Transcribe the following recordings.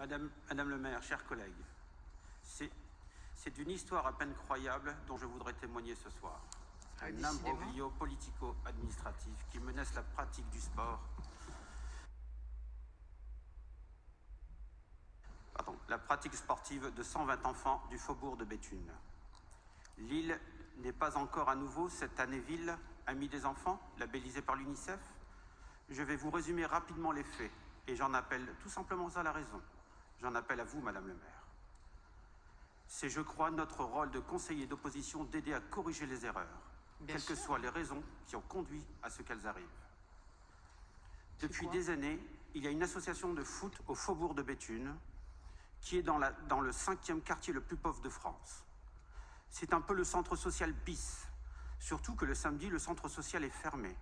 Madame le maire, chers collègues, c'est d'une histoire à peine croyable dont je voudrais témoigner ce soir. Un imbroglio politico-administratif qui menace la pratique du sport. La pratique sportive de 120 enfants du faubourg de Béthune. L'île n'est pas encore à nouveau cette année ville amie des enfants, labellisée par l'UNICEF. Je vais vous résumer rapidement les faits et j'en appelle tout simplement à la raison. J'en appelle à vous, Madame le maire. C'est, je crois, notre rôle de conseiller d'opposition d'aider à corriger les erreurs, quelles que soient les raisons qui ont conduit à ce qu'elles arrivent. Depuis des années, il y a une association de foot au faubourg de Béthune qui est dans le 5e quartier le plus pauvre de France. C'est un peu le centre social bis, surtout que le samedi, le centre social est fermé.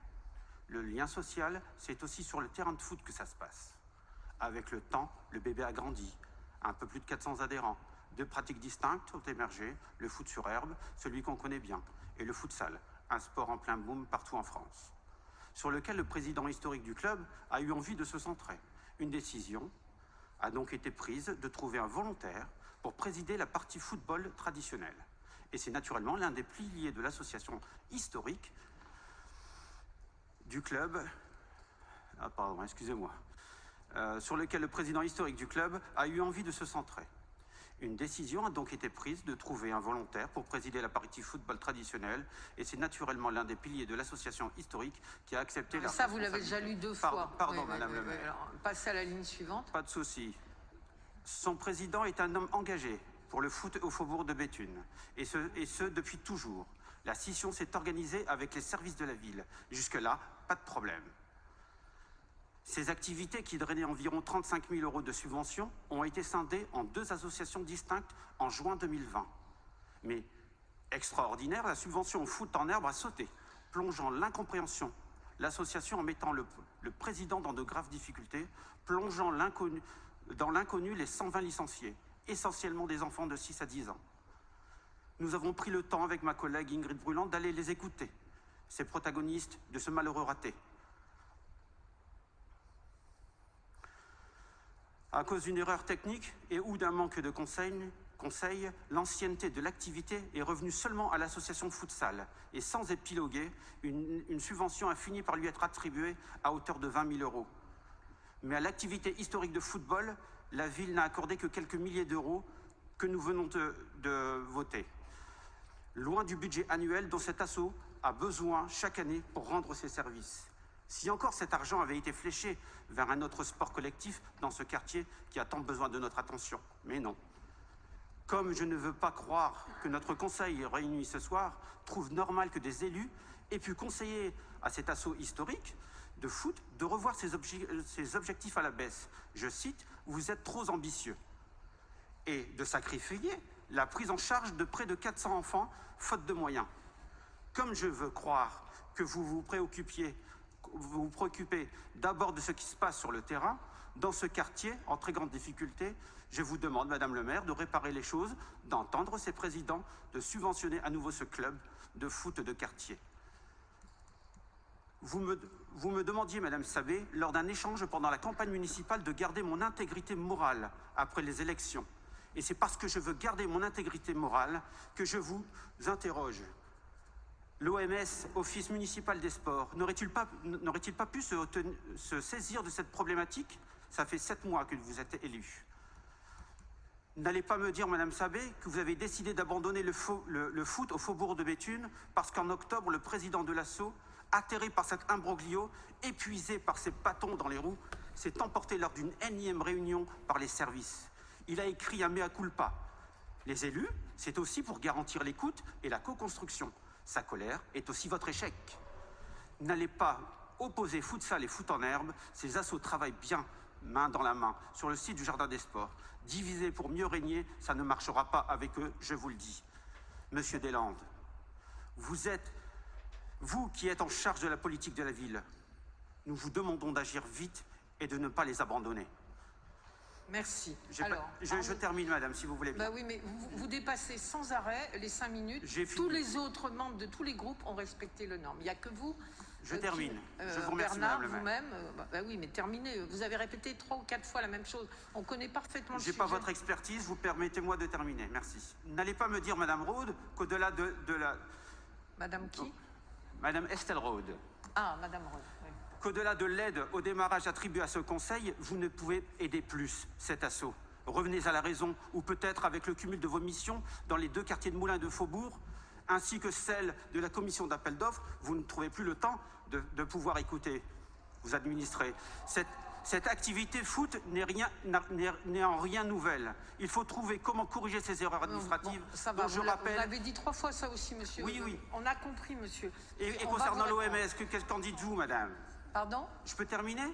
Le lien social, c'est aussi sur le terrain de foot que ça se passe. Avec le temps, le bébé a grandi, un peu plus de 400 adhérents. 2 pratiques distinctes ont émergé, le foot sur herbe, celui qu'on connaît bien, et le futsal, un sport en plein boom partout en France, sur lequel le président historique du club a eu envie de se centrer. Une décision a donc été prise de trouver un volontaire pour présider la partie football traditionnelle. Et c'est naturellement l'un des piliers de l'association historique du club, sur lequel le président historique du club a eu envie de se centrer. Une décision a donc été prise de trouver un volontaire pour présider la partie football traditionnelle et c'est naturellement l'un des piliers de l'association historique qui a accepté la responsabilité. Ça, vous l'avez déjà lu 2 fois. Pardon, Madame le maire. Alors, passez à la ligne suivante. Pas de souci. Son président est un homme engagé pour le foot au faubourg de Béthune, et ce depuis toujours. La scission s'est organisée avec les services de la ville. Jusque-là, pas de problème. Ces activités, qui drainaient environ 35 000 € de subventions, ont été scindées en 2 associations distinctes en juin 2020. Mais, extraordinaire, la subvention au foot en herbe a sauté, plongeant l'incompréhension. L'association en mettant le président dans de graves difficultés, plongeant dans l'inconnu les 120 licenciés, essentiellement des enfants de 6 à 10 ans. Nous avons pris le temps avec ma collègue Ingrid Brûlant d'aller les écouter, ces protagonistes de ce malheureux raté. À cause d'une erreur technique et ou d'un manque de conseils, l'ancienneté de l'activité est revenue seulement à l'association futsal et sans épiloguer, une subvention a fini par lui être attribuée à hauteur de 20 000 €. Mais à l'activité historique de football, la ville n'a accordé que quelques milliers d'euros que nous venons de voter. Loin du budget annuel dont cet asso a besoin chaque année pour rendre ses services. Si encore cet argent avait été fléché vers un autre sport collectif dans ce quartier qui a tant besoin de notre attention. Mais non. Comme je ne veux pas croire que notre conseil réuni ce soir trouve normal que des élus aient pu conseiller à cet asso historique de foot de revoir ses objectifs à la baisse. Je cite, « Vous êtes trop ambitieux » et de sacrifier la prise en charge de près de 400 enfants, faute de moyens. Comme je veux croire que vous vous préoccupez d'abord de ce qui se passe sur le terrain, dans ce quartier, en très grande difficulté, je vous demande, Madame le maire, de réparer les choses, d'entendre ses présidents, de subventionner à nouveau ce club de foot de quartier. Vous me demandiez, Madame Sabé, lors d'un échange pendant la campagne municipale, de garder mon intégrité morale après les élections. Et c'est parce que je veux garder mon intégrité morale que je vous interroge. L'OMS, Office municipal des sports, n'aurait-il pas pu se saisir de cette problématique? Ça fait 7 mois que vous êtes élu. N'allez pas me dire, Madame Sabé, que vous avez décidé d'abandonner le foot au faubourg de Béthune parce qu'en octobre, le président de l'asso, atterré par cet imbroglio, épuisé par ses bâtons dans les roues, s'est emporté lors d'une énième réunion par les services. Il a écrit un mea culpa. Les élus, c'est aussi pour garantir l'écoute et la co-construction. Sa colère est aussi votre échec. N'allez pas opposer futsal et foot en herbe. Ces assos travaillent bien, main dans la main, sur le site du Jardin des Sports. Diviser pour mieux régner, ça ne marchera pas avec eux, je vous le dis. Monsieur Deslandes, vous qui êtes en charge de la politique de la ville, nous vous demandons d'agir vite et de ne pas les abandonner. Merci. Je termine, madame, si vous voulez bien. Bah oui, mais vous dépassez sans arrêt les 5 minutes. Tous les autres membres de tous les groupes ont respecté le norme. Il n'y a que vous Je termine. Je vous remercie, Bernard, Madame le maire. vous-même, oui, mais terminez. Vous avez répété 3 ou 4 fois la même chose. On connaît parfaitement le Je sujet. n'ai pas votre expertise, vous permettez-moi de terminer. Merci. N'allez pas me dire, Madame Rode, qu'au-delà de la... Madame qui? Madame Estelle Rode. Ah, Madame Rode, oui. Qu'au-delà de l'aide au démarrage attribuée à ce conseil, vous ne pouvez aider plus cet assaut. Revenez à la raison, ou peut-être avec le cumul de vos missions dans les 2 quartiers de Moulins de Faubourg, ainsi que celle de la commission d'appel d'offres, vous ne trouvez plus le temps de pouvoir écouter, vous administrer. Cette activité foot n'est en rien nouvelle. Il faut trouver comment corriger ces erreurs administratives. Bon, ça va, dont je rappelle... Vous l'avez dit 3 fois ça aussi, monsieur. Oui, oui. On a compris, monsieur. Et concernant l'OMS, qu'en dites-vous, madame? Pardon? Je peux terminer?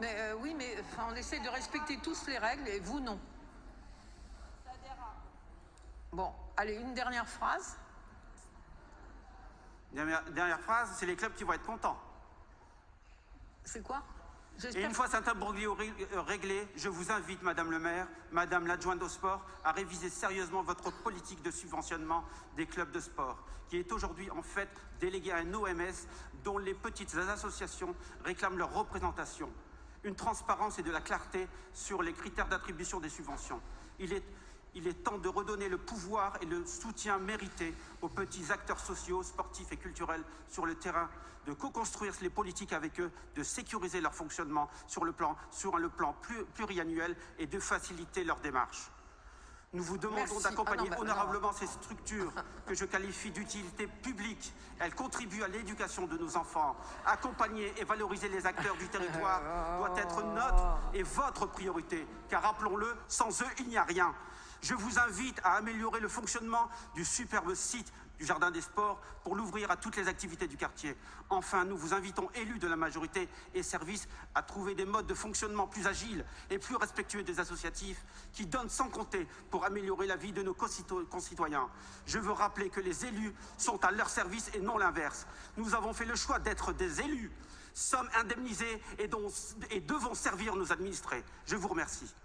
Mais oui, mais enfin, on essaie de respecter tous les règles et vous, non. Bon, allez, une dernière phrase. Dernière phrase, c'est les clubs qui vont être contents. C'est quoi? Et une fois cet imbroglio réglé, je vous invite, Madame le maire, Madame l'adjointe au sport, à réviser sérieusement votre politique de subventionnement des clubs de sport, qui est aujourd'hui en fait déléguée à un OMS dont les petites associations réclament leur représentation. Une transparence et de la clarté sur les critères d'attribution des subventions. Il est temps de redonner le pouvoir et le soutien mérité aux petits acteurs sociaux, sportifs et culturels sur le terrain, de co-construire les politiques avec eux, de sécuriser leur fonctionnement sur le plan pluriannuel et de faciliter leur démarche. Nous vous demandons d'accompagner honorablement ces structures que je qualifie d'utilité publique. Elles contribuent à l'éducation de nos enfants. Accompagner et valoriser les acteurs du territoire doit être notre et votre priorité, car rappelons-le, sans eux, il n'y a rien. Je vous invite à améliorer le fonctionnement du superbe site du Jardin des Sports pour l'ouvrir à toutes les activités du quartier. Enfin, nous vous invitons, élus de la majorité et services, à trouver des modes de fonctionnement plus agiles et plus respectueux des associatifs qui donnent sans compter pour améliorer la vie de nos concitoyens. Je veux rappeler que les élus sont à leur service et non l'inverse. Nous avons fait le choix d'être des élus, sommes indemnisés et devons servir nos administrés. Je vous remercie.